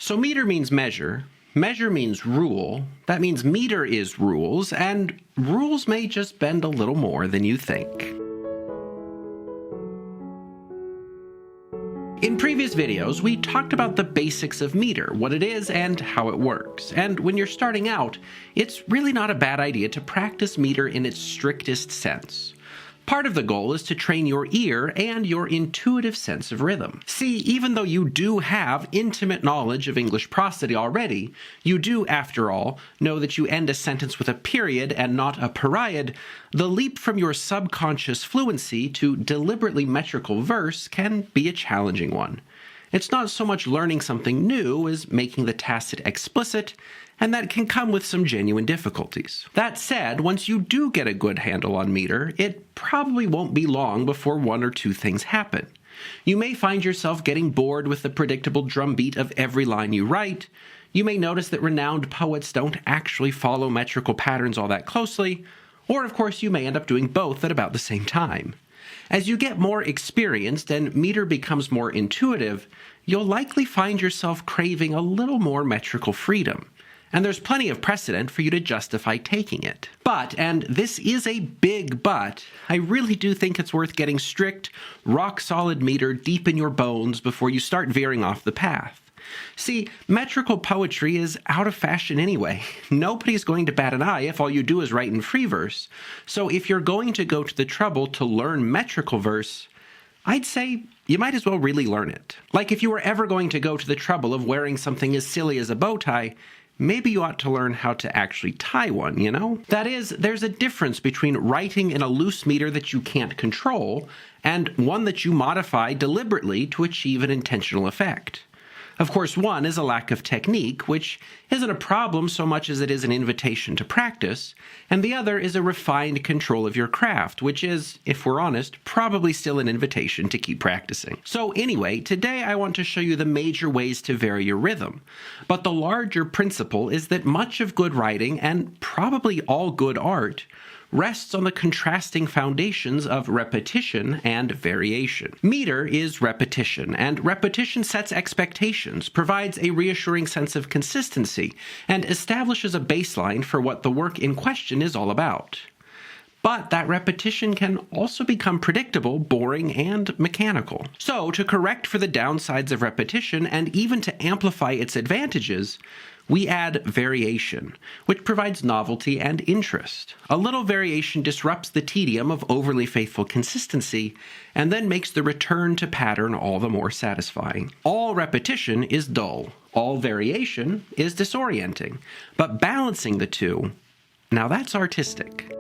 So meter means measure. Measure means rule. That means meter is rules, and rules may just bend a little more than you think. In previous videos, we talked about the basics of meter, what it is and how it works. And when you're starting out, it's really not a bad idea to practice meter in its strictest sense. Part of the goal is to train your ear and your intuitive sense of rhythm. See, even though you do have intimate knowledge of English prosody already, you do, after all, know that you end a sentence with a period and not a period. The leap from your subconscious fluency to deliberately metrical verse can be a challenging one. It's not so much learning something new as making the tacit explicit, and that can come with some genuine difficulties. That said, once you do get a good handle on meter, it probably won't be long before one or two things happen. You may find yourself getting bored with the predictable drumbeat of every line you write. You may notice that renowned poets don't actually follow metrical patterns all that closely, or of course you may end up doing both at about the same time. As you get more experienced and meter becomes more intuitive, you'll likely find yourself craving a little more metrical freedom. And there's plenty of precedent for you to justify taking it. But, and this is a big but, I really do think it's worth getting strict, rock-solid meter deep in your bones before you start veering off the path. See, metrical poetry is out of fashion anyway. Nobody's going to bat an eye if all you do is write in free verse. So if you're going to go to the trouble to learn metrical verse, I'd say you might as well really learn it. Like if you were ever going to go to the trouble of wearing something as silly as a bow tie, maybe you ought to learn how to actually tie one, you know? That is, there's a difference between writing in a loose meter that you can't control and one that you modify deliberately to achieve an intentional effect. Of course, one is a lack of technique, which isn't a problem so much as it is an invitation to practice, and the other is a refined control of your craft, which is, if we're honest, probably still an invitation to keep practicing. So anyway, today I want to show you the major ways to vary your rhythm, but the larger principle is that much of good writing, and probably all good art, rests on the contrasting foundations of repetition and variation. Meter is repetition, and repetition sets expectations, provides a reassuring sense of consistency, and establishes a baseline for what the work in question is all about. But that repetition can also become predictable, boring, and mechanical. So, to correct for the downsides of repetition and even to amplify its advantages, we add variation, which provides novelty and interest. A little variation disrupts the tedium of overly faithful consistency, and then makes the return to pattern all the more satisfying. All repetition is dull. All variation is disorienting. But balancing the two, now that's artistic.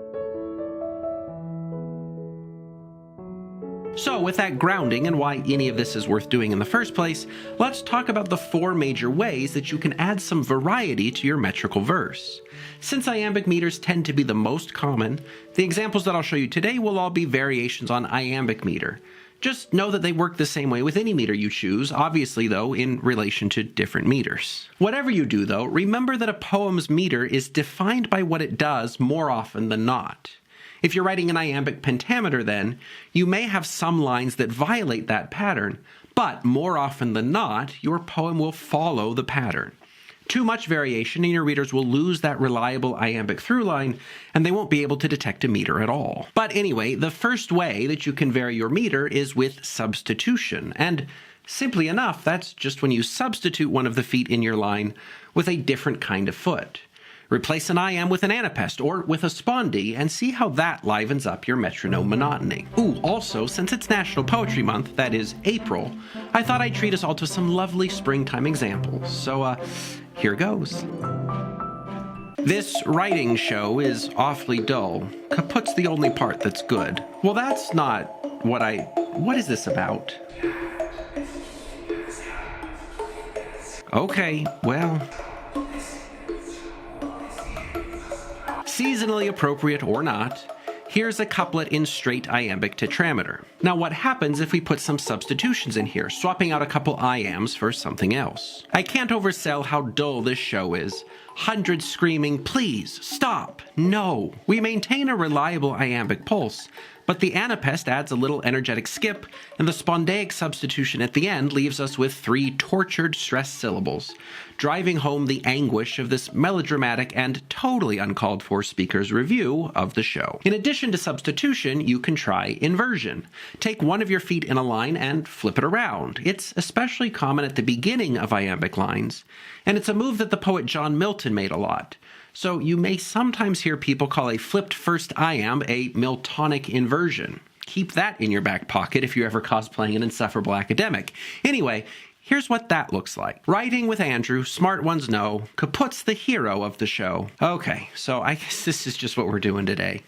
So with that grounding and why any of this is worth doing in the first place, let's talk about the four major ways that you can add some variety to your metrical verse. Since iambic meters tend to be the most common, the examples that I'll show you today will all be variations on iambic meter. Just know that they work the same way with any meter you choose, obviously though in relation to different meters. Whatever you do though, remember that a poem's meter is defined by what it does more often than not. If you're writing an iambic pentameter then, you may have some lines that violate that pattern, but more often than not, your poem will follow the pattern. Too much variation and your readers will lose that reliable iambic throughline, and they won't be able to detect a meter at all. But anyway, the first way that you can vary your meter is with substitution, and simply enough, that's just when you substitute one of the feet in your line with a different kind of foot. Replace an iamb with an anapest or with a spondee and see how that livens up your metronome monotony. Ooh, also, since it's National Poetry Month, that is April, I thought I'd treat us all to some lovely springtime examples. So, here goes. This writing show is awfully dull. Kaput's the only part that's good. Well, that's not what is this about? Okay, well, seasonally appropriate or not, here's a couplet in straight iambic tetrameter. Now what happens if we put some substitutions in here, swapping out a couple iambs for something else? I can't oversell how dull this show is. Hundreds screaming, please, stop, no. We maintain a reliable iambic pulse, But the anapest adds a little energetic skip, and the spondaic substitution at the end leaves us with 3 tortured stressed syllables, driving home the anguish of this melodramatic and totally uncalled for speaker's review of the show. In addition to substitution, you can try inversion. Take one of your feet in a line and flip it around. It's especially common at the beginning of iambic lines, and it's a move that the poet John Milton made a lot. So you may sometimes hear people call a flipped first iamb a Miltonic inversion. Keep that in your back pocket if you're ever cosplaying an insufferable academic. Anyway, here's what that looks like. Writing with Andrew, smart ones know, kaput's the hero of the show. Okay, so I guess this is just what we're doing today.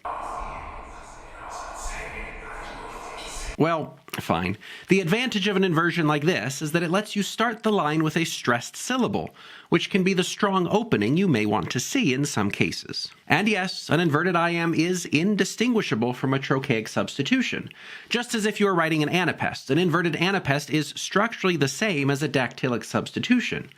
Well, fine. The advantage of an inversion like this is that it lets you start the line with a stressed syllable, which can be the strong opening you may want to see in some cases. And yes, an inverted iamb is indistinguishable from a trochaic substitution. Just as if you were writing an anapest, an inverted anapest is structurally the same as a dactylic substitution.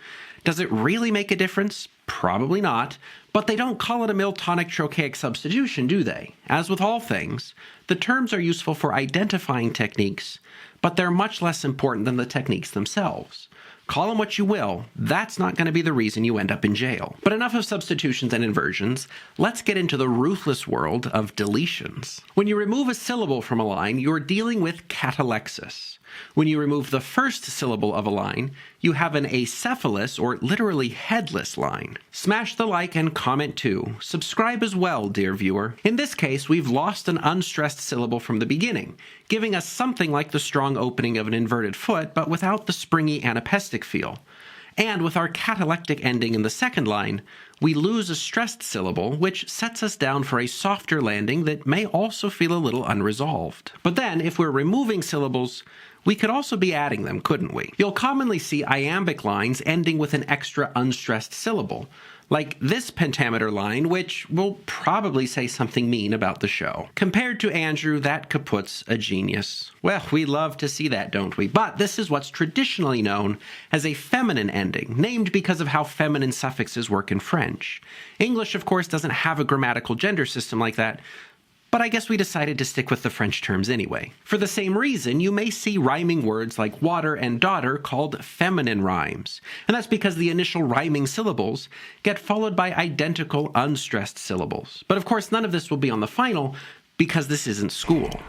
Does it really make a difference? Probably not, but they don't call it a Miltonic trochaic substitution, do they? As with all things, the terms are useful for identifying techniques, but they're much less important than the techniques themselves. Call them what you will, that's not going to be the reason you end up in jail. But enough of substitutions and inversions, let's get into the ruthless world of deletions. When you remove a syllable from a line, you're dealing with catalexis. When you remove the first syllable of a line, you have an acephalous, or literally headless line. Smash the like and comment too. Subscribe as well, dear viewer. In this case, we've lost an unstressed syllable from the beginning, giving us something like the strong opening of an inverted foot, but without the springy anapestic feel. And with our catalectic ending in the second line, we lose a stressed syllable, which sets us down for a softer landing that may also feel a little unresolved. But then, if we're removing syllables, we could also be adding them, couldn't we? You'll commonly see iambic lines ending with an extra unstressed syllable, like this pentameter line, which will probably say something mean about the show. Compared to Andrew, that kaput's a genius. Well, we love to see that, don't we? But this is what's traditionally known as a feminine ending, named because of how feminine suffixes work in French. English, of course, doesn't have a grammatical gender system like that, but I guess we decided to stick with the French terms anyway. For the same reason, you may see rhyming words like water and daughter called feminine rhymes, and that's because the initial rhyming syllables get followed by identical unstressed syllables. But of course, none of this will be on the final because this isn't school.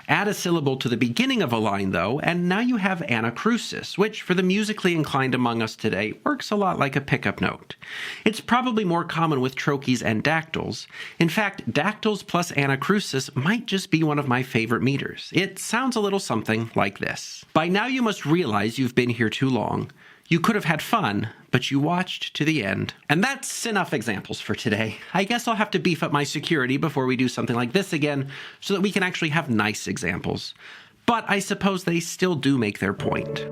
Add a syllable to the beginning of a line, though, and now you have anacrusis, which, for the musically inclined among us today, works a lot like a pickup note. It's probably more common with trochees and dactyls. In fact, dactyls plus anacrusis might just be one of my favorite meters. It sounds a little something like this. By now you must realize you've been here too long. You could have had fun, but you watched to the end. And that's enough examples for today. I guess I'll have to beef up my security before we do something like this again, so that we can actually have nice examples. But I suppose they still do make their point.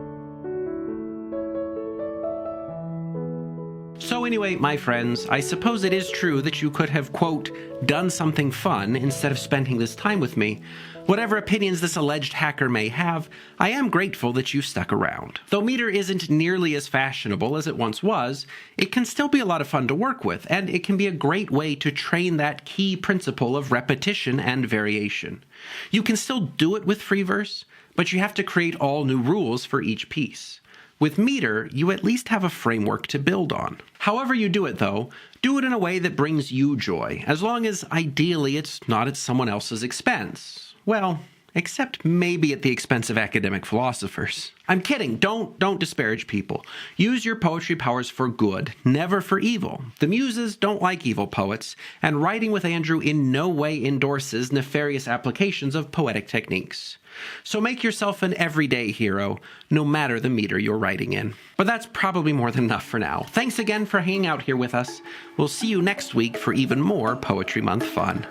So anyway, my friends, I suppose it is true that you could have, quote, done something fun instead of spending this time with me. Whatever opinions this alleged hacker may have, I am grateful that you stuck around. Though meter isn't nearly as fashionable as it once was, it can still be a lot of fun to work with, and it can be a great way to train that key principle of repetition and variation. You can still do it with free verse, but you have to create all new rules for each piece. With meter, you at least have a framework to build on. However you do it, though, do it in a way that brings you joy, as long as ideally it's not at someone else's expense. Well, except maybe at the expense of academic philosophers. I'm kidding. Don't disparage people. Use your poetry powers for good, never for evil. The muses don't like evil poets, and writing with Andrew in no way endorses nefarious applications of poetic techniques. So make yourself an everyday hero, no matter the meter you're writing in. But that's probably more than enough for now. Thanks again for hanging out here with us. We'll see you next week for even more Poetry Month fun.